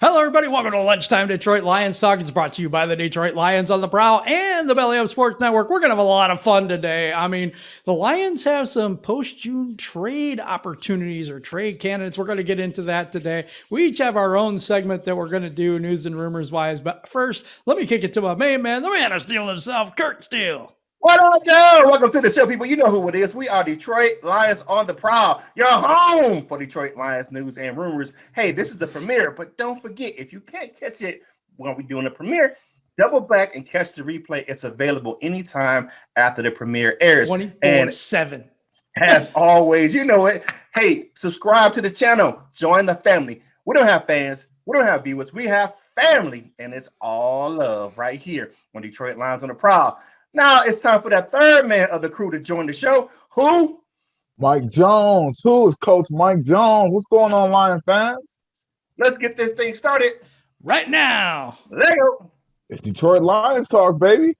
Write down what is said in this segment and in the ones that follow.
Hello, everybody. Welcome to Lunchtime Detroit Lions Talk. It's brought to you by the Detroit Lions on the Prowl and the Belly Up Sports Network. We're going to have a lot of fun today. I mean, the Lions have some post-June trade opportunities or trade candidates. We're going to get into that today. We each have our own segment that we're going to do news and rumors wise. But first, let me kick it to my main man, the man of steel himself, Curt Steele. What up, yo? Welcome to the show, people. You know who it is. We are Detroit Lions on the Prowl, your home for Detroit Lions news and rumors. Hey, this is the premiere, but don't forget, if you can't catch it when we're doing the premiere, double back and catch the replay. It's available anytime after the premiere airs. 24/7. As always, you know it. Hey, subscribe to the channel. Join the family. We don't have fans. We don't have viewers. We have family, and it's all love right here on Detroit Lions on the Prowl. Now it's time for that third man of the crew to join the show. Who? Mike Jones. Who is Coach Mike Jones? What's going on, Lion fans? Let's get this thing started right now. Let's go. It's Detroit Lions talk, baby.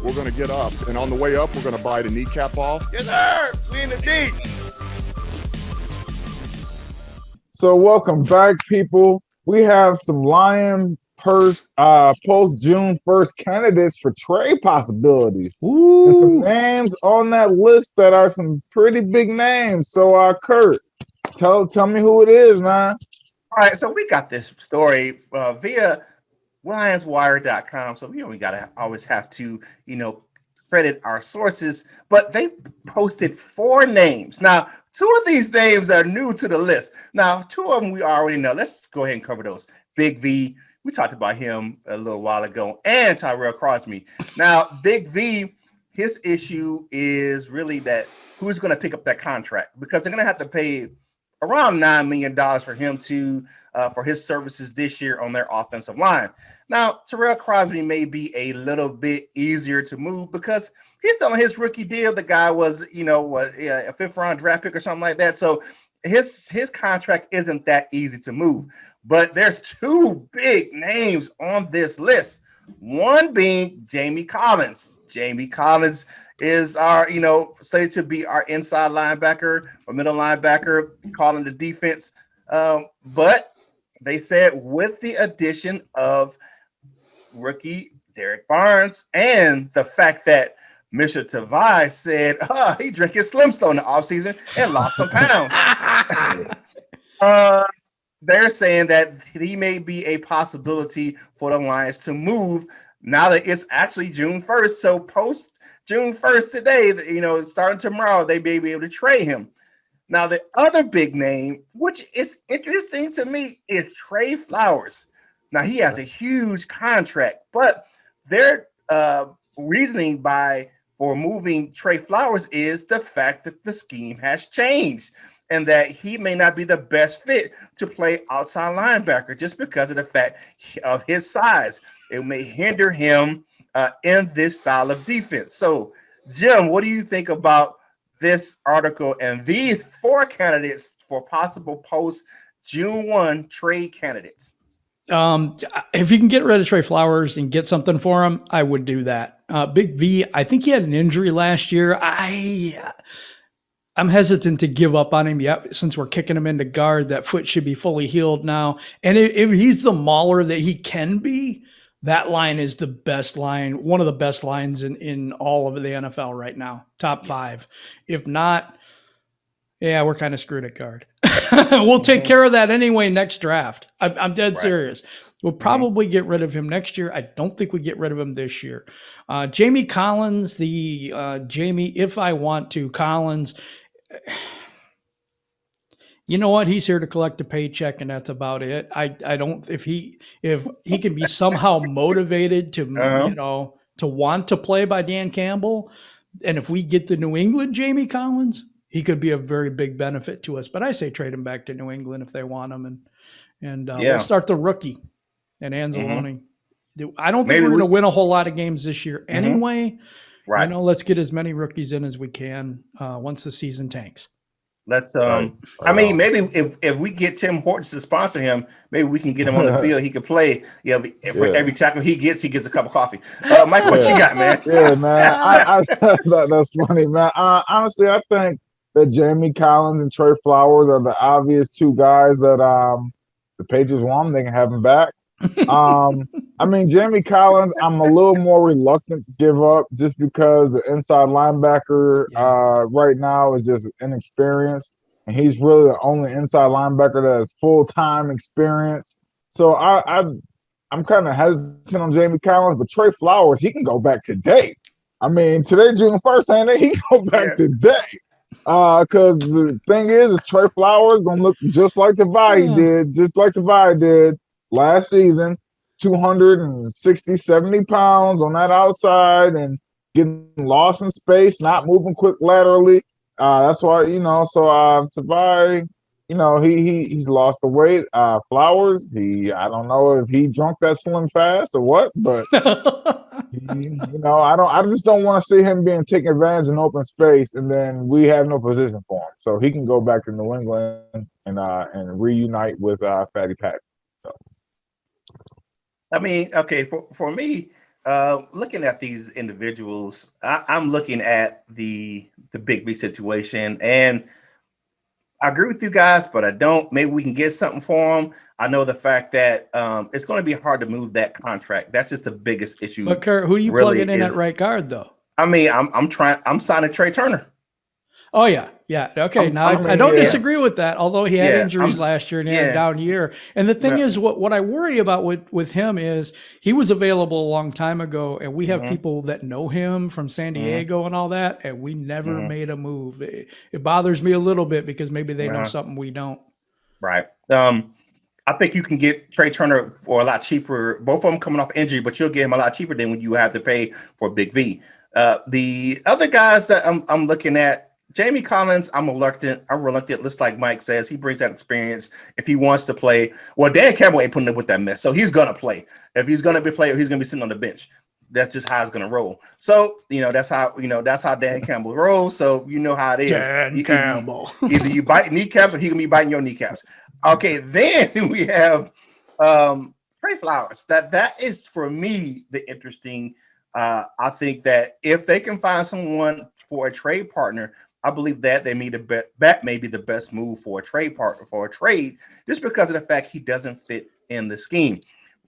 We're going to get up, and on the way up, we're going to bite a kneecap off. Yes, sir. We in the deep. So welcome back, people. We have some Lion post June 1st candidates for trade possibilities. Ooh. And some names on that list that are some pretty big names. So Curt, tell me who it is, man. All right, so we got this story via LionsWire.com. So we gotta always have to, credit our sources, but they posted 4 names. Now, 2 of these names are new to the list. Now, 2 of them we already know. Let's go ahead and cover those. Big V, we talked about him a little while ago, and Tyrell Crosby. Now, Big V, his issue is really that who's going to pick up that contract, because they're going to have to pay around $9 million for him to for his services this year on their offensive line. Now, Tyrell Crosby may be a little bit easier to move because he's still on his rookie deal. The guy was, a 5th-round draft pick or something like that. So his contract isn't that easy to move. But there's 2 big names on this list. One being Jamie Collins. Jamie Collins is our, slated to be our inside linebacker or middle linebacker, calling the defense. But they said with the addition of rookie Derek Barnes and the fact that Mr. Tavai said he drank his Slim Stone in the offseason and lost some pounds. They're saying that he may be a possibility for the Lions to move now that it's actually June 1st. So post June 1st today, starting tomorrow, they may be able to trade him. Now, the other big name, which it's interesting to me, is Trey Flowers. Now, he has a huge contract, but their reasoning for moving Trey Flowers is the fact that the scheme has changed and that he may not be the best fit to play outside linebacker just because of the fact of his size. It may hinder him in this style of defense. So, Jim, what do you think about this article and these 4 candidates for possible post-June 1 trade candidates? If you can get rid of Trey Flowers and get something for him, I would do that. Big V, I think he had an injury last year. I'm hesitant to give up on him yet since we're kicking him into guard. That foot should be fully healed now. And if he's the mauler that he can be, that line is the best line, one of the best lines in all of the NFL right now, top 5. If not, yeah, we're kind of screwed at guard. We'll take care of that anyway next draft. I'm dead serious. We'll probably get rid of him next year. I don't think we get rid of him this year. Jamie Collins, Jamie, if I want to, Collins. You know what? He's here to collect a paycheck, and that's about it. I don't. If he can be somehow motivated to to want to play by Dan Campbell, and if we get the New England Jamie Collins, he could be a very big benefit to us. But I say trade him back to New England if they want him, and we'll start the rookie and Anzalone. I don't think we're going to win a whole lot of games this year anyway. Right. Let's get as many rookies in as we can once the season tanks. Let's Right. I mean, maybe if we get Tim Hortons to sponsor him, maybe we can get him on the field. He could play. Yeah, for every tackle he gets a cup of coffee. Mike, what you got, man? Yeah, man. That's funny, man. Honestly, I think that Jamie Collins and Trey Flowers are the obvious two guys that the Patriots want. They can have him back. I mean, Jamie Collins, I'm a little more reluctant to give up just because the inside linebacker right now is just inexperienced, and he's really the only inside linebacker that has full-time experience. So I'm kind of hesitant on Jamie Collins, but Trey Flowers, he can go back today. I mean, today, June 1st, ain't it? He can go back today. Because the thing is Trey Flowers gonna look just like Tavai did last season, 260, 70 pounds on that outside and getting lost in space, not moving quick laterally. That's why, Tavai, he's lost the weight. Flowers, I don't know if he drunk that Slim Fast or what, but I just don't want to see him being taken advantage in open space and then we have no position for him. So he can go back to New England and reunite with Fatty Pat. So. I mean, okay, for me, looking at these individuals, I'm looking at the Big V situation, and I agree with you guys, but I don't. Maybe we can get something for them. I know the fact that it's going to be hard to move that contract. That's just the biggest issue. But Kurt, who are you really plugging in at right guard, though? I mean, I'm signing Trey Turner. Oh, yeah. Okay. I don't disagree with that, although he had injuries last year and he had a down year. And the thing is, what I worry about with him is he was available a long time ago, and we have people that know him from San Diego and all that, and we never made a move. It bothers me a little bit because maybe they know something we don't. Right. I think you can get Trey Turner for a lot cheaper. Both of them coming off injury, but you'll get him a lot cheaper than when you have to pay for Big V. The other guys that I'm looking at, Jamie Collins, I'm reluctant. Just like Mike says, he brings that experience. If he wants to play, well, Dan Campbell ain't putting up with that mess, so he's gonna play. If he's gonna be playing, he's gonna be sitting on the bench. That's just how it's gonna roll. So that's how Dan Campbell rolls. So you know how it is. Dan Campbell. Either you bite kneecaps or he gonna be biting your kneecaps. Okay, then we have Trey Flowers. That is for me the interesting. I think that if they can find someone for a trade partner, I believe that may be the best move for a trade partner, for a trade, just because of the fact he doesn't fit in the scheme.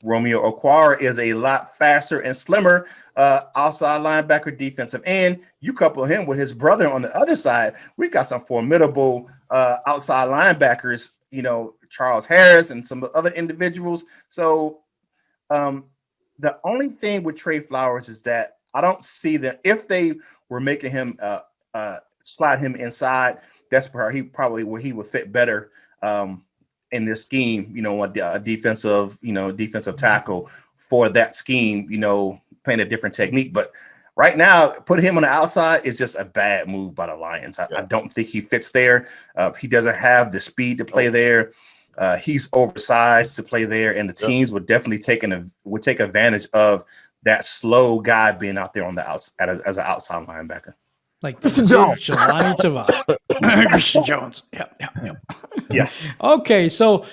Romeo Okwara is a lot faster and slimmer outside linebacker, defensive end. You couple him with his brother on the other side, we got some formidable outside linebackers, Charles Harris and some other individuals. So the only thing with Trey Flowers is that I don't see that if they were making him slide him inside, that's where he would fit better in this scheme, a defensive tackle for that scheme, playing a different technique. But right now, putting him on the outside is just a bad move by the Lions. I don't think he fits there. He doesn't have the speed to play there. He's oversized to play there, and the teams would definitely take advantage of that slow guy being out there on the outside as an outside linebacker. Like Christian Jones. Christian Jones. Yeah. Okay, so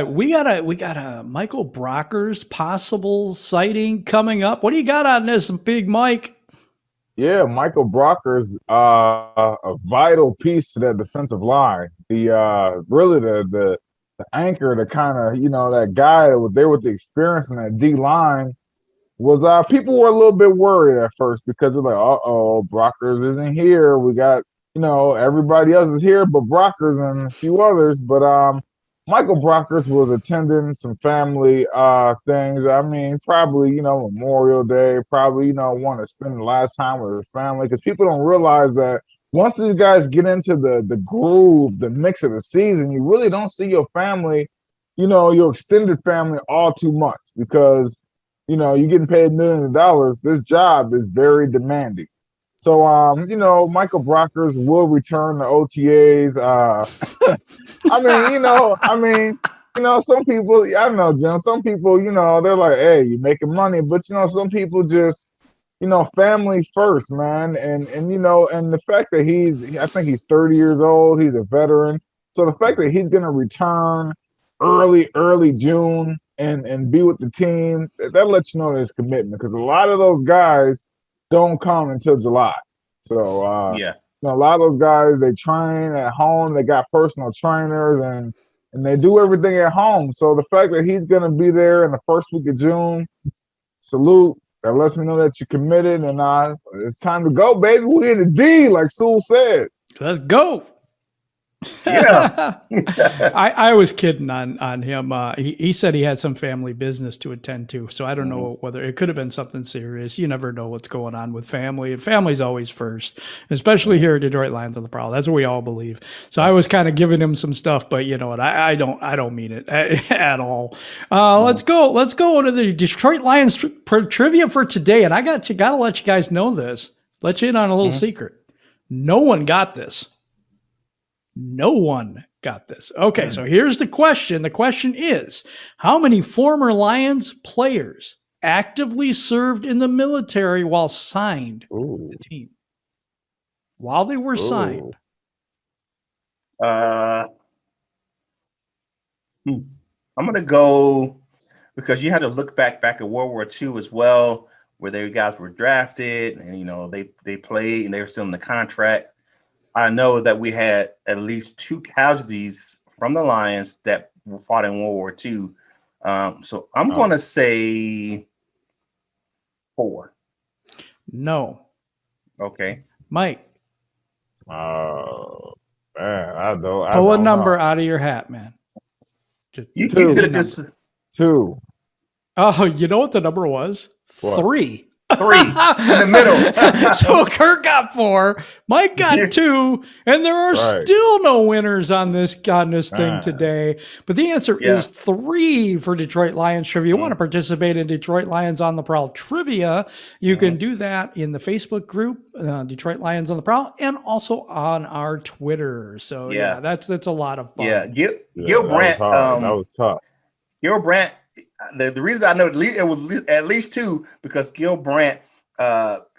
we got a Michael Brockers possible sighting coming up. What do you got on this, Big Mike? Yeah, Michael Brockers, a vital piece to that defensive line. The really the anchor, the kind of that guy that was there with the experience in that D line. Was people were a little bit worried at first because they're like, Brockers isn't here. We got, everybody else is here, but Brockers and a few others. But Michael Brockers was attending some family things. I mean, probably, Memorial Day, probably, want to spend the last time with his family, because people don't realize that once these guys get into the groove, the mix of the season, you really don't see your family, your extended family all too much, because you're getting paid millions of dollars. This job is very demanding. So, Michael Brockers will return to OTAs. Some people, I don't know, Jim, some people, they're like, hey, you're making money. But, some people just, family first, man. And and the fact that I think he's 30 years old, he's a veteran. So the fact that he's gonna return early June and be with the team, that lets you know his commitment, because a lot of those guys don't come until July. So Yeah. a lot of those guys, they train at home, they got personal trainers, and they do everything at home. So the fact that he's gonna be there in the first week of June, salute. That lets me know that you're committed, and it's time to go, baby. We in the D, like Sewell said. Let's go. Yeah. I was kidding on him. He said he had some family business to attend to, so I don't know whether it could have been something serious. You never know what's going on with family, and family's always first, especially here at Detroit Lions on the Prowl. That's what we all believe. So I was kind of giving him some stuff, but you know what? I don't mean it at all. Let's go to the Detroit Lions trivia for today, and I gotta let you guys know this. Let you in on a little secret. No one got this. No one got this. Okay, so here's the question. The question is, how many former Lions players actively served in the military while signed with the team? While they were signed. I'm going to go, because you had to look back at World War II as well, where they guys were drafted and, they played and they were still in the contract. I know that we had at least 2 casualties from the Lions that fought in World War II. So I'm going to say 4. No. Okay. Mike. Oh, man. I Pull a don't number know. out of your hat, man. You Two. could have just 2. Oh, you know what the number was? What? 3. 3 in the middle. So Kurt got 4, Mike got 2, and there are still no winners on this thing today. But the answer is 3 for Detroit Lions trivia. You want to participate in Detroit Lions on the Prowl trivia? You can do that in the Facebook group, Detroit Lions on the Prowl, and also on our Twitter. So yeah, that's a lot of fun. Yeah, Gil Brandt. That was tough. Gil Brandt. The reason I know it was at least 2, because Gil Brandt,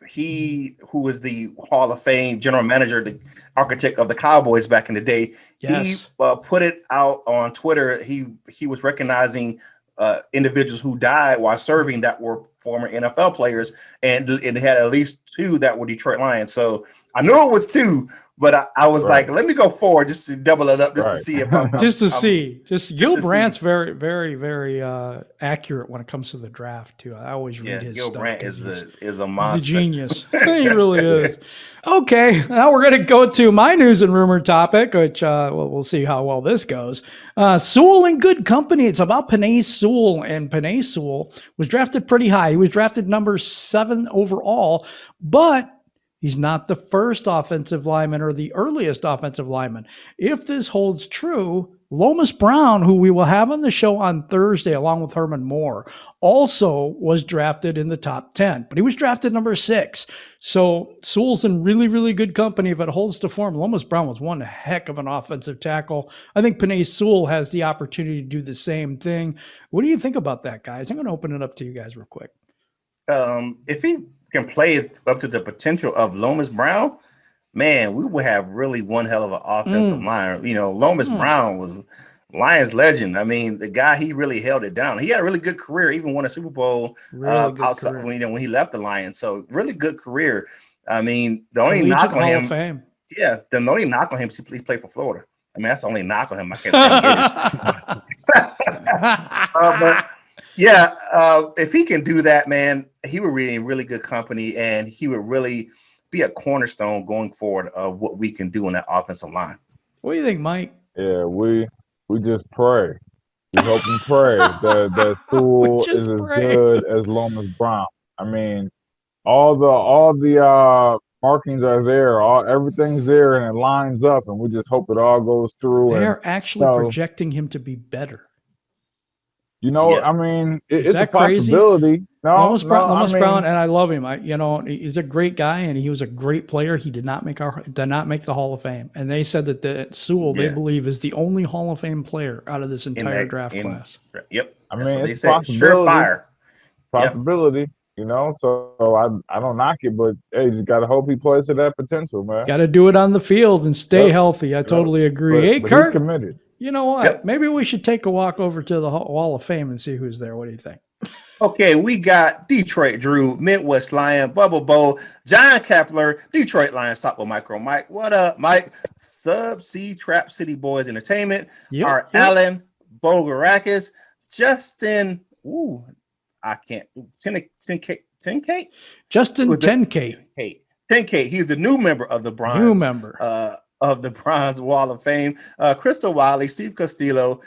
he who was the Hall of Fame general manager, the architect of the Cowboys back in the day, he put it out on Twitter. He was recognizing individuals who died while serving that were former NFL players, and it had at least 2 that were Detroit Lions. So I knew it was 2. But I was like, let me go 4 just to double it up, just to see if I'm Gil Brandt's very, very, very accurate when it comes to the draft too. I always read his Gil stuff. Brandt is a monster. He's a genius. He really is. Okay, now we're going to go to my news and rumor topic, which we'll see how well this goes. Sewell in good company. It's about Penie Sewell, and Penie Sewell was drafted pretty high. He was drafted number 7 overall, but he's not the first offensive lineman or the earliest offensive lineman. If this holds true, Lomas Brown, who we will have on the show on Thursday along with Herman Moore, also was drafted in the top 10, but he was drafted number 6. So Sewell's in really, really good company if it holds to form. Lomas Brown was one heck of an offensive tackle. I think Penie Sewell has the opportunity to do the same thing. What do you think about that, guys? I'm going to open it up to you guys real quick. If he can play up to the potential of Lomas Brown, man, we would have really one hell of an offensive line. Lomas Brown was Lions legend. I mean, the guy, he really held it down. He had a really good career, even won a Super Bowl outside when he left the Lions. So really good career. I mean, the only knock on him, the only knock on him is he played for Florida. I mean, that's the only knock on him. I can't say if he can do that, man, he would be in really good company, and he would really be a cornerstone going forward of what we can do on that offensive line. What do you think, Mike? Yeah, we just pray. We hope and pray that Sewell is as good as Lomas Brown. I mean, all the markings are there, everything's there, and it lines up, and we just hope it all goes through. They're actually projecting him to be better. I mean, it's a possibility. Lomas Brown, and I love him. He's a great guy, and he was a great player. He did not make the Hall of Fame, and they said that Sewell, they believe, is the only Hall of Fame player out of this entire draft class. Yep. I mean, it's a possibility. Surefire. Possibility. You know, so I don't knock it, but hey, just gotta hope he plays to that potential, man. Got to do it on the field and stay Yep. healthy. I totally agree. Hey, But he's Kurt, committed. you know what? Yep. Maybe we should take a walk over to the Wall of Fame and see who's there. What do you think? Okay, we got Detroit Drew, Midwest Lion, Bubble Bowl, John Kepler, Detroit Lions, Top with Micro Mike. What up, Mike? Subsea Trap City Boys Entertainment, Yep. Alan Bogarakis, Justin. Ooh, I can't. 10K? Justin 10K. 10K. He's the new member of the Bronze. New member. Of the Bronze Wall of Fame. Crystal Wiley, Steve Castillo,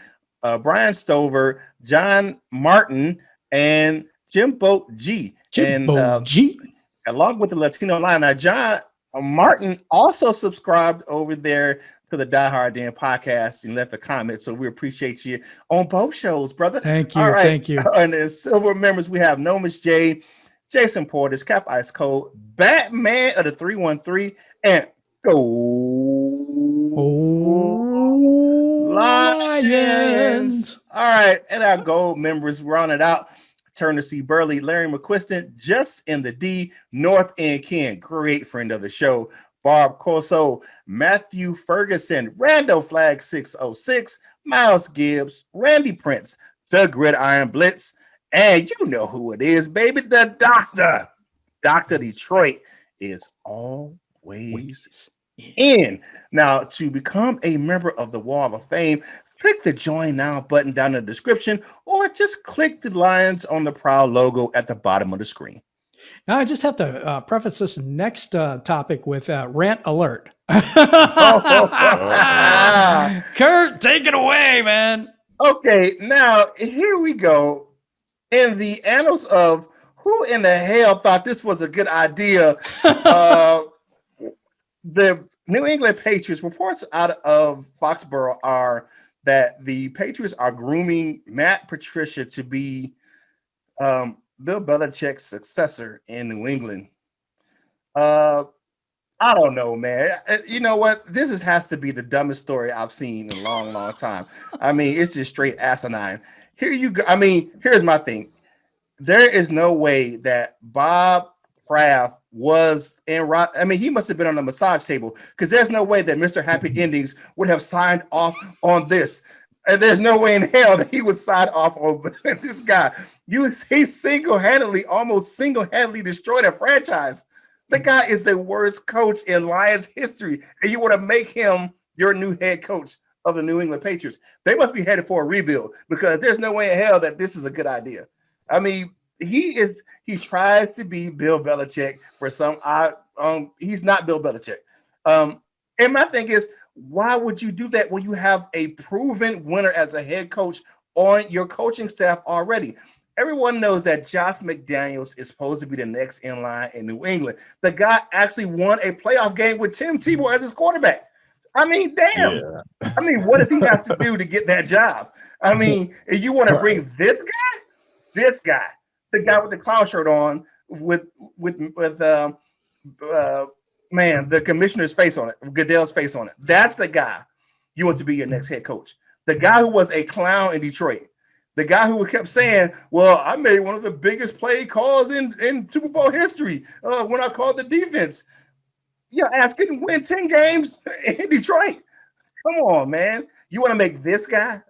Brian Stover, John Martin, and Jimbo G. G. Along with the Latino line. Now, John Martin also subscribed over there to the Die Hard Den podcast and left a comment. So we appreciate you on both shows, brother. Thank you. All right. Thank you. And as silver members, we have Nomus J, Jason Portis, Cap Ice Cold, Batman of the 313, and Lions. All right. And our gold members rounded out. Turner C. Burley, Larry McQuiston, Just in the D, North End Ken, great friend of the show, Barb Corso, Matthew Ferguson, Rando Flag 606, Miles Gibbs, Randy Prince, The Gridiron Blitz, and you know who it is, baby, the Doctor. Dr. Detroit is always in. Now, to become a member of the Wall of Fame, click the Join Now button down in the description, or just click the Lions on the Prowl logo at the bottom of the screen. Now, I just have to preface this next topic with rant alert. Kurt, take it away, man. Okay, now here we go. In the annals of who in the hell thought this was a good idea, the New England Patriots reports out of Foxborough are that the Patriots are grooming Matt Patricia to be Bill Belichick's successor in New England. I don't know, man. You know what? This has to be the dumbest story I've seen in a long, long time. I mean, it's just straight asinine. Here you go. I mean, here's my thing. There is no way that Bob Kraft was in. I mean, he must have been on the massage table, because there's no way that Mr. Happy Endings would have signed off on this. And there's no way in hell that he would sign off on this guy. He almost single-handedly destroyed a franchise. The guy is the worst coach in Lions history, and you want to make him your new head coach of the New England Patriots. They must be headed for a rebuild, because there's no way in hell that this is a good idea. I mean, he tries to be Bill Belichick for some odd. He's not Bill Belichick. And my thing is, why would you do that when you have a proven winner as a head coach on your coaching staff already? Everyone knows that Josh McDaniels is supposed to be the next in line in New England. The guy actually won a playoff game with Tim Tebow as his quarterback. I mean, damn. Yeah. I mean, what does he have to do to get that job? I mean, if you want to bring this guy, the guy with the clown shirt on with the commissioner's face on it, Goodell's face on it. That's the guy you want to be your next head coach. The guy who was a clown in Detroit. The guy who kept saying, well, I made one of the biggest play calls in Super Bowl history when I called the defense. Your ass couldn't win 10 games in Detroit. Come on, man. You want to make this guy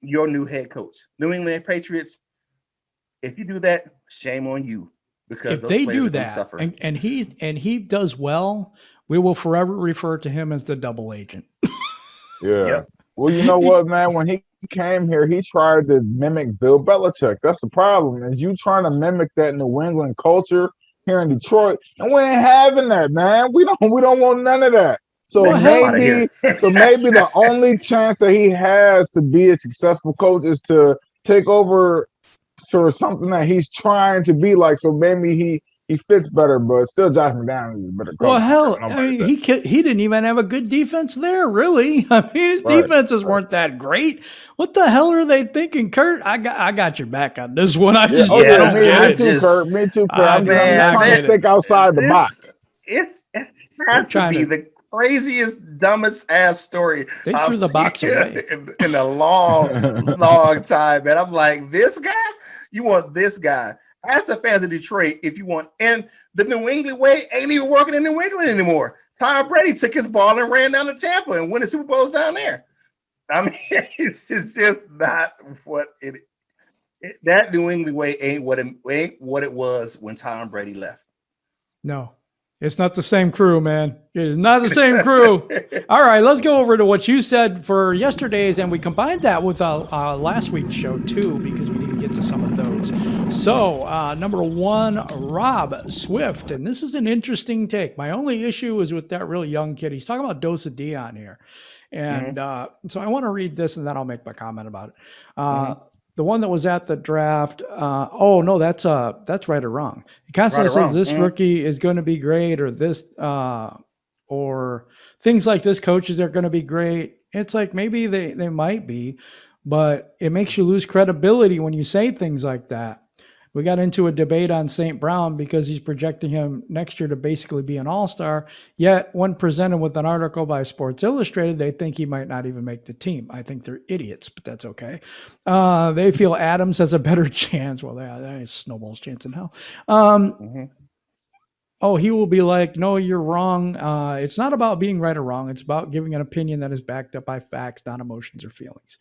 your new head coach. New England Patriots, if you do that, shame on you. Because if they do that and he does well, we will forever refer to him as the double agent. Yeah. Yep. Well, you know what, man? When he came here, he tried to mimic Bill Belichick. That's the problem, is you trying to mimic that New England culture here in Detroit, and we ain't having that, man. We don't want none of that. So maybe the only chance that he has to be a successful coach is to take over sort of something that he's trying to be like. So maybe he fits better, but still Josh McDaniels is a better coach. Well, hell, I mean, he didn't even have a good defense there, really. I mean, his defenses weren't that great. What the hell are they thinking, Kurt? I got your back on this one. I just me too, Kurt. I'm just trying to think outside the box. It has to be the craziest, dumbest ass story I've seen in a long, long time. And I'm like, this guy? You want this guy. Ask the fans of Detroit if you want. And the New England way ain't even working in New England anymore. Tom Brady took his ball and ran down to Tampa and won the Super Bowls down there. I mean, it's just not what that New England way ain't what it was when Tom Brady left. No, it's not the same crew, man. It is not the same crew. All right, let's go over to what you said for yesterday's, and we combined that with last week's show too, because we didn't get to some of those. So, number one, Rob Swift, and this is an interesting take. My only issue is with that really young kid. He's talking about Dose of Dion here. And so I want to read this, and then I'll make my comment about it. The one that was at the draft. Oh no, that's right or wrong. He constantly says this rookie is going to be great, or this, or things like this. Coaches are going to be great. It's like maybe they might be, but it makes you lose credibility when you say things like that. We got into a debate on St. Brown because he's projecting him next year to basically be an all-star. Yet when presented with an article by Sports Illustrated, they think he might not even make the team. I think they're idiots, but that's okay. They feel Adams has a better chance. Well, that is snowball's chance in hell. Oh, he will be like, no, you're wrong. It's not about being right or wrong. It's about giving an opinion that is backed up by facts, not emotions or feelings.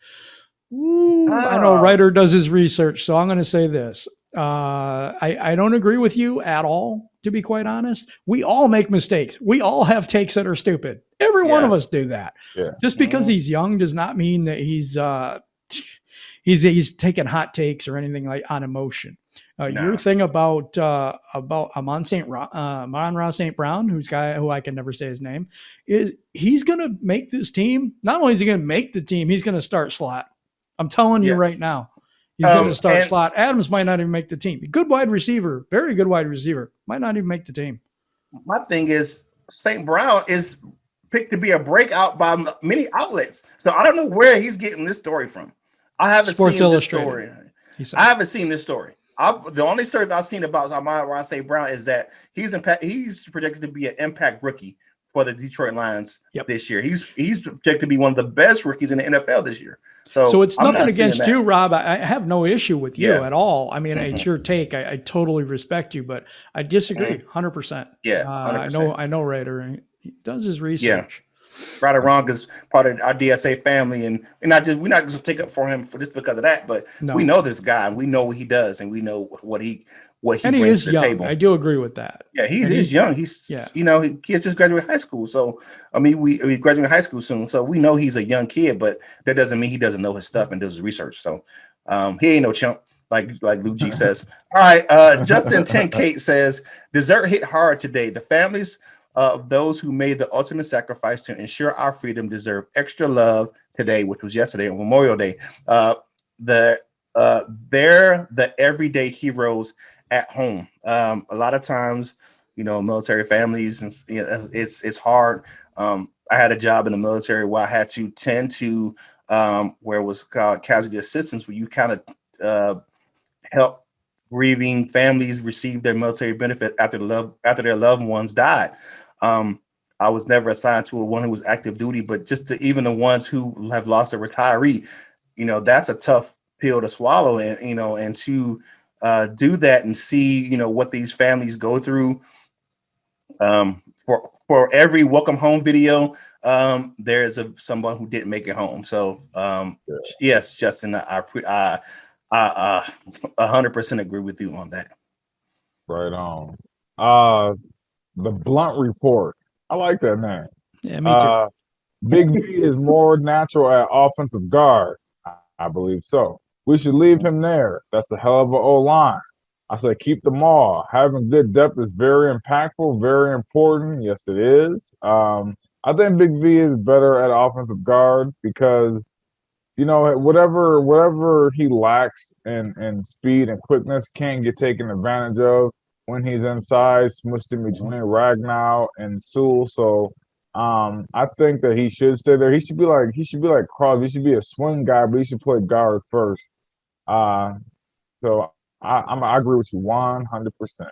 I know Ryder does his research, so I'm going to say this. I don't agree with you at all, to be quite honest. We all make mistakes. We all have takes that are stupid. Every one of us do that. Yeah. Just because he's young does not mean that he's taking hot takes or anything like on emotion. Your thing about Amon-Ra St. Brown, who I can never say his name, is he's going to make this team. Not only is he going to make the team, he's going to start slot. I'm telling you right now. He's going to start slot. Adams might not even make the team. Good wide receiver, very good wide receiver. Might not even make the team. My thing is St. Brown is picked to be a breakout by many outlets. So I don't know where he's getting this story from. I haven't seen this story. I haven't seen this story. The only story I've seen about Amon-Ra St. Brown is that he's projected to be an impact rookie for the Detroit Lions this year. He's projected to be one of the best rookies in the NFL this year. So it's nothing against you, Rob. I have no issue with you at all. I mean, it's your take. I totally respect you, but I disagree 100%. Yeah, 100%. I know Ryder. He does his research. Right or wrong is part of our DSA family, and we're not just going to take up for him for just because of that. But we know this guy, and we know what he does, and we know what he brings to the table. I do agree with that. Yeah, he's young. He's he has just graduated high school. So I mean, we graduate high school soon. So we know he's a young kid, but that doesn't mean he doesn't know his stuff and does his research. So he ain't no chump, like Luke G says. All right, Justin 10 Kate says, Dessert hit hard today. The families of those who made the ultimate sacrifice to ensure our freedom deserve extra love today, which was yesterday on Memorial Day. They're the everyday heroes at home. A lot of times, military families, and it's hard. I had a job in the military where I had to tend to where it was called casualty assistance, where you kind of help grieving families receive their military benefit after their loved ones died. I was never assigned to one who was active duty, but just even the ones who have lost a retiree, that's a tough pill to swallow, and to do that and see, what these families go through. For every welcome home video, there is someone who didn't make it home. So yes, Justin, I 100% agree with you on that. Right on. The Blunt Report. I like that name. Yeah, me too. Big B is more natural at offensive guard. I believe so. We should leave him there. That's a hell of an O-line. I said keep them all. Having good depth is very impactful, very important. Yes, it is. I think Big V is better at offensive guard because, whatever he lacks in speed and quickness can get taken advantage of when he's inside, smushed in between Ragnow and Sewell. So I think that he should stay there. He should be like Crosby. He should be a swing guy, but he should play guard first. So I agree with you 100%.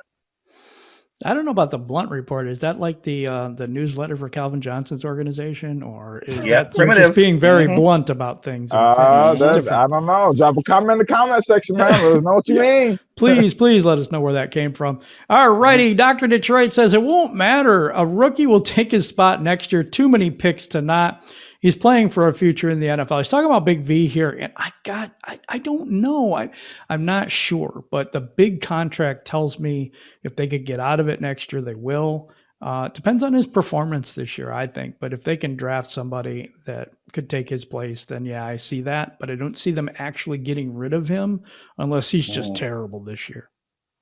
I don't know about the Blunt Report. Is that like the newsletter for Calvin Johnson's organization, or is Yeah, that you're just primitive. being very Mhm. blunt about things? And opinions? It's I different. don't know. Drop a comment in the comment section, man. Let us know what you mean. Please let us know where that came from. All righty. Dr. Detroit says it won't matter. A rookie will take his spot next year. Too many picks to not. He's playing for a future in the NFL. He's talking about Big V here, and I don't know. I'm not sure, but the big contract tells me if they could get out of it next year, they will. It depends on his performance this year, I think. But if they can draft somebody that could take his place, then yeah, I see that. But I don't see them actually getting rid of him unless he's just terrible this year.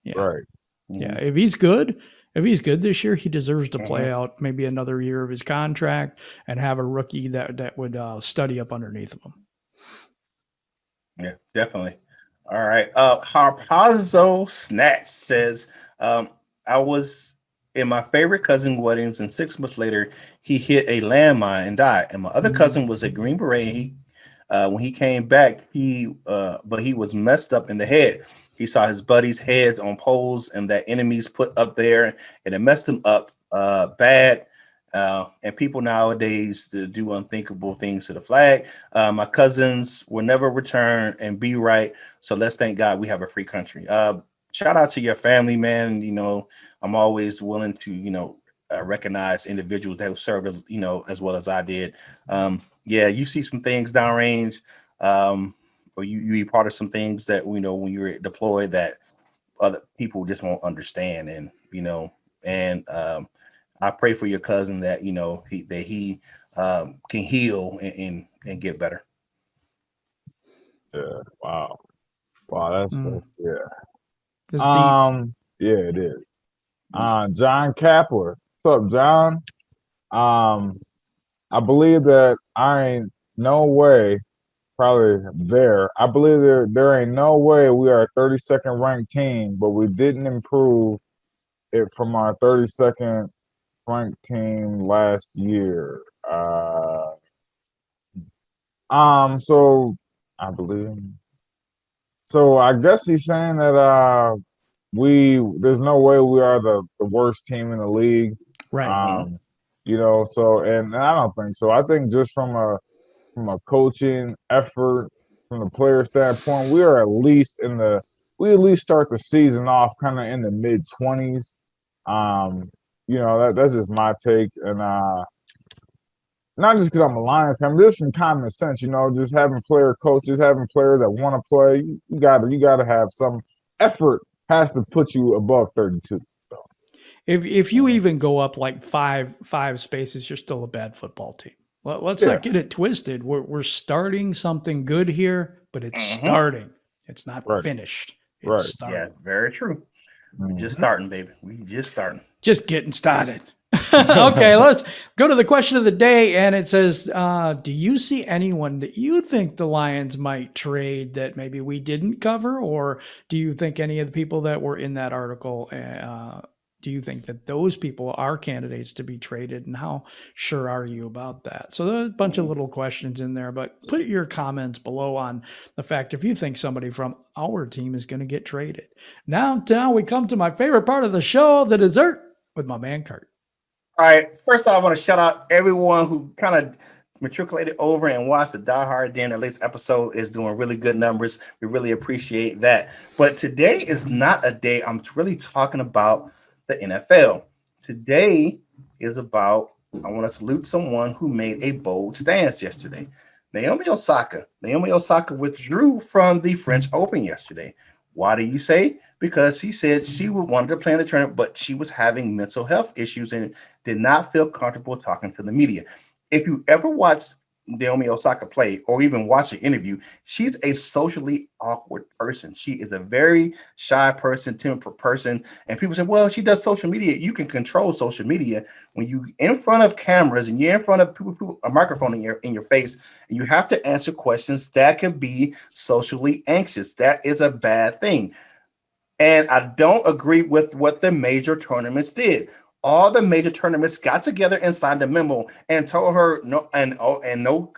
Yeah. Right. Yeah. If he's good this year, he deserves to play out maybe another year of his contract and have a rookie that would study up underneath of him. Yeah, definitely. All right. Harpazo Snatch says, I was in my favorite cousin weddings, and 6 months later, he hit a landmine and died. And my other cousin was a Green Beret. When he came back, but he was messed up in the head. He saw his buddies' heads on poles and that enemies put up there, and it messed him up bad. And people nowadays do unthinkable things to the flag. My cousins will never return and be right. So let's thank God we have a free country. Shout out to your family, man. You know, I'm always willing to, recognize individuals that have served, as well as I did. Yeah, you see some things downrange, or you be part of some things that, when you're deployed, that other people just won't understand. And I pray for your cousin that he can heal and get better. Yeah. Wow. That's yeah. It's deep. Yeah, it is. John Kapler. What's up, John? I believe that I ain't no way, probably there. I believe there ain't no way we are a 32nd ranked team, but we didn't improve it from our 32nd ranked team last year. So I believe. So I guess he's saying that there's no way we are the worst team in the league. Right. So and I don't think so. I think just from a coaching effort, from the player standpoint, we at least start the season off kind of in the mid-20s. That's just my take, and not just because I'm a Lions fan, just from common sense, just having coaches, having players that want to play. You gotta have some effort. Has to put you above 32. So. If you even go up like five spaces, you're still a bad football team. Let's not get it twisted. We're starting something good here, but it's starting. It's not finished. It's starting. Yeah, very true. We're just starting, baby. We just starting. Just getting started. Okay, let's go to the question of the day. And it says, do you see anyone that you think the Lions might trade that maybe we didn't cover? Or do you think any of the people that were in that article, do you think that those people are candidates to be traded? And how sure are you about that? So there's a bunch of little questions in there, but put your comments below on the fact if you think somebody from our team is going to get traded. Now we come to my favorite part of the show, the dessert with my man Curt. All right. First off, I want to shout out everyone who kind of matriculated over and watched the Die Hard Den. At least episode is doing really good numbers. We really appreciate that. But today is not a day I'm really talking about the NFL. Today is about, I want to salute someone who made a bold stance yesterday. Naomi Osaka. Naomi Osaka withdrew from the French Open yesterday. Why do you say? Because she said she wanted to play in the tournament, but she was having mental health issues and did not feel comfortable talking to the media. If you ever watched Naomi Osaka play or even watch an interview, she's a socially awkward person. She is a very shy person, timid person. And people say, well, she does social media. You can control social media when you in front of cameras and you're in front of people, a microphone in your face, and you have to answer questions that can be socially anxious. That is a bad thing. And I don't agree with what the major tournaments did. All the major tournaments got together and signed a memo and told her no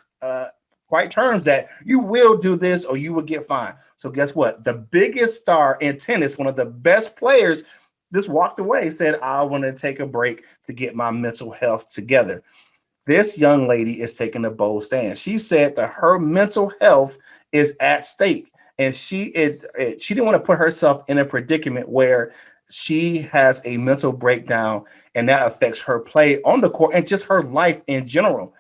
quite terms that you will do this or you will get fined. So guess what? The biggest star in tennis, one of the best players, just walked away, said, I want to take a break to get my mental health together. This young lady is taking a bold stand. She said that her mental health is at stake, and she didn't want to put herself in a predicament where she has a mental breakdown and that affects her play on the court and just her life in general.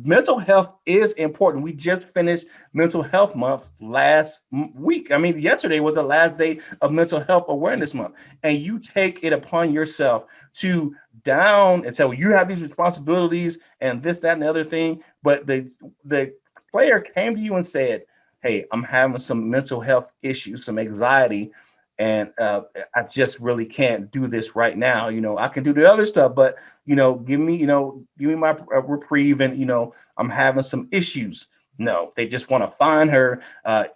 Mental health is important. We just finished Mental Health Month last week. I mean, yesterday was the last day of Mental Health Awareness Month, and you take it upon yourself to down and tell you have these responsibilities and this, that, and the other thing. But the player came to you and said, hey, I'm having some mental health issues, some anxiety, and I just really can't do this right now. I can do the other stuff, but give me my reprieve, and I'm having some issues. No, they just want to find her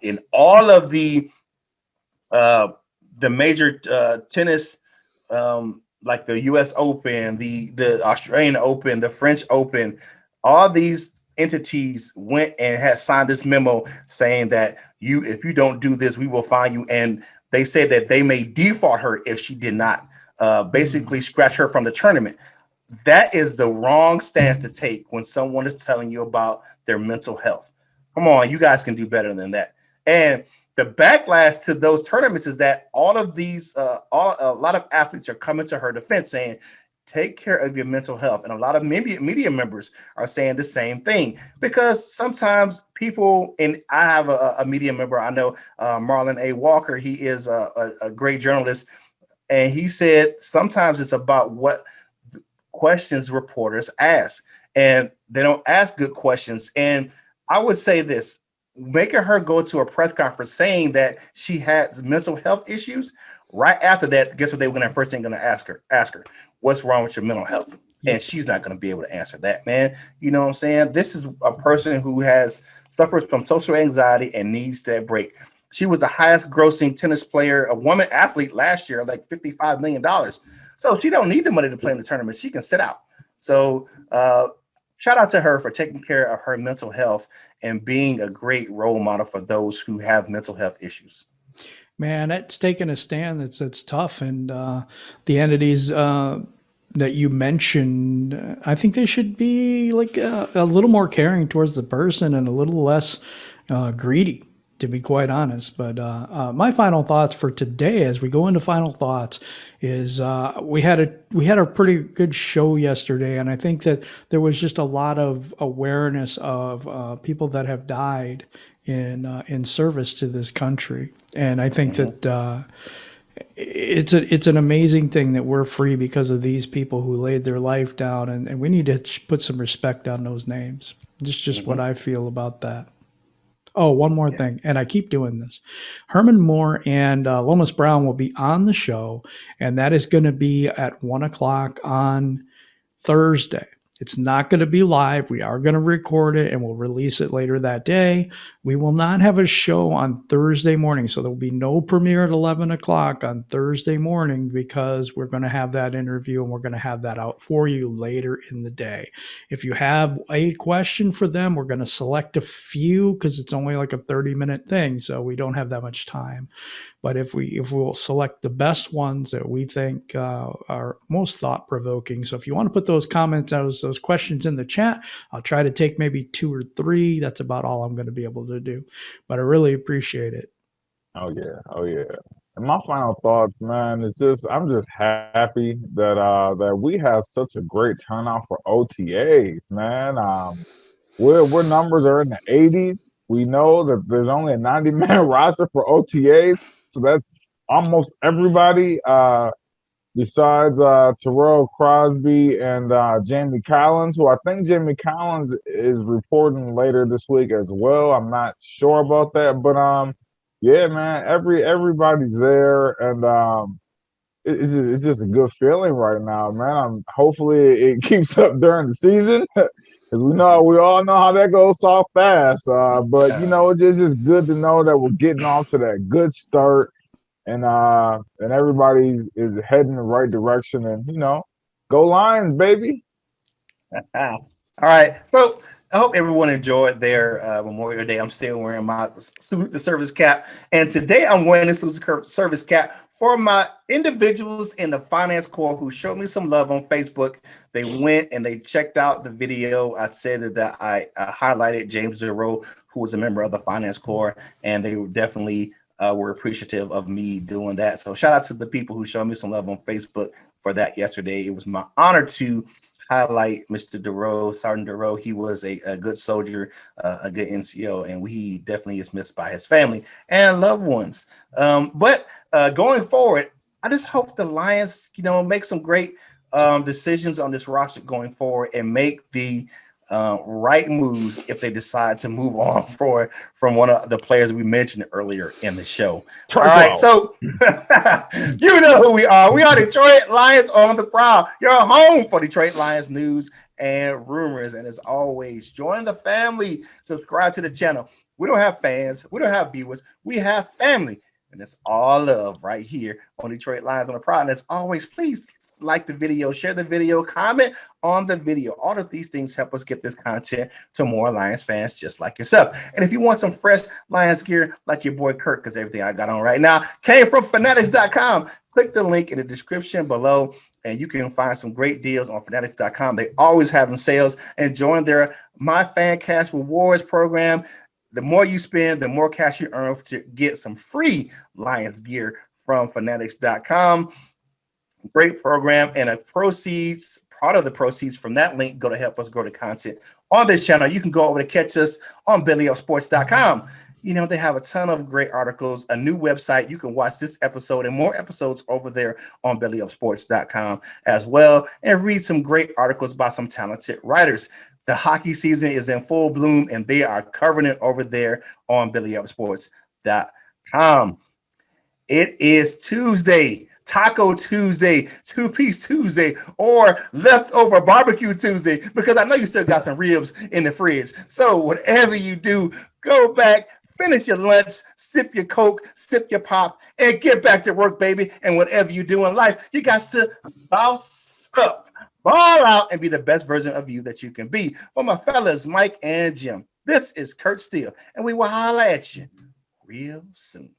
in all of the major tennis, like the U.S. Open, the Australian Open, the French Open. All these entities went and had signed this memo saying that if you don't do this, we will fine you. And they said that they may default her if she did not basically scratch her from the tournament. That is the wrong stance to take when someone is telling you about their mental health. Come on, you guys can do better than that. And the backlash to those tournaments is that all of these, a lot of athletes are coming to her defense saying, take care of your mental health. And a lot of media members are saying the same thing, because sometimes people, and I have a media member, I know Marlon A. Walker, he is a great journalist, and he said sometimes it's about what questions reporters ask, and they don't ask good questions. And I would say this, making her go to a press conference saying that she has mental health issues, right after that, guess what they were going to first thing going to ask her, what's wrong with your mental health? And she's not going to be able to answer that, man. You know what I'm saying? This is a person who suffers from social anxiety and needs that break. She was the highest grossing tennis player, a woman athlete last year, like $55 million. So she don't need the money to play in the tournament. She can sit out. So shout out to her for taking care of her mental health and being a great role model for those who have mental health issues. Man, it's taking a stand. It's tough. And the entities that you mentioned, I think they should be like a little more caring towards the person and a little less greedy, to be quite honest. But my final thoughts for today, as we go into final thoughts, is we had a pretty good show yesterday, and I think that there was just a lot of awareness of people that have died in service to this country. And I think that it's an amazing thing that we're free because of these people who laid their life down, and we need to put some respect on those names. Just what I feel about that. Oh, one more thing, and I keep doing this. Herman Moore and Lomas Brown will be on the show, and that is going to be at 1:00 on Thursday. It's not going to be live. We are going to record it, and we'll release it later that day. We will not have a show on Thursday morning, so there will be no premiere at 11 o'clock on Thursday morning, because we're going to have that interview, and we're going to have that out for you later in the day. If you have a question for them, we're going to select a few, because it's only like a 30-minute thing, so we don't have that much time. But if we'll select the best ones that we think are most thought-provoking. So if you want to put those comments, those questions in the chat, I'll try to take maybe 2 or 3. That's about all I'm going to be able to do. But I really appreciate it. Oh yeah. And my final thoughts, man, is I'm just happy that we have such a great turnout for OTAs, man. Where numbers are in the 80s. We know that there's only a 90-man roster for OTAs, so that's almost everybody besides Terrell Crosby and Jamie Collins, who I think Jamie Collins is reporting later this week as well. I'm not sure about that, but yeah, man, everybody's there, and it's just a good feeling right now, man. Hopefully it keeps up during the season. Because we all know how that goes so fast. But it's just good to know that we're getting off to that good start, and everybody is heading in the right direction. And go Lions, baby! All right, so I hope everyone enjoyed their Memorial Day. I'm still wearing my Salute the Service cap, and today I'm wearing this Salute the Service cap For my individuals in the finance core who showed me some love on Facebook, they went and they checked out the video. I said that I highlighted James DeRoe, who was a member of the finance core, and they definitely were appreciative of me doing that. So shout out to the people who showed me some love on Facebook for that yesterday. It was my honor to highlight Mr. DeRoe, Sergeant DeRoe. He was a good soldier, a good NCO, and he definitely is missed by his family and loved ones. But going forward, I just hope the Lions, make some great decisions on this roster going forward and make the right moves if they decide to move on from one of the players we mentioned earlier in the show. All right, so you know who we are. We are Detroit Lions on the Prowl. Your home for Detroit Lions news and rumors. And as always, join the family. Subscribe to the channel. We don't have fans. We don't have viewers. We have family. And it's all love right here on Detroit Lions on the Prowl. And as always, please like the video, share the video, comment on the video. All of these things help us get this content to more Lions fans just like yourself. And if you want some fresh Lions gear like your boy Curt, because everything I got on right now came from fanatics.com, click the link in the description below and you can find some great deals on fanatics.com. They always having sales, and join their My Fan Cash Rewards program. The more you spend, the more cash you earn to get some free Lions gear from fanatics.com. Great program, and part of the proceeds from that link go to help us grow the content on this channel. You can go over to catch us on bellyupsports.com. They have a ton of great articles, a new website. You can watch this episode and more episodes over there on bellyupsports.com as well, and read some great articles by some talented writers. The hockey season is in full bloom, and they are covering it over there on bellyupsports.com. It is Tuesday, Taco Tuesday, two-piece Tuesday, or leftover barbecue Tuesday, because I know you still got some ribs in the fridge. So whatever you do, go back, finish your lunch, sip your Coke, sip your pop, and get back to work, baby. And whatever you do in life, you got to boss up, ball out, and be the best version of you that you can be. For my fellas, Mike and Jim, this is Curt Steele, and we will holler at you real soon.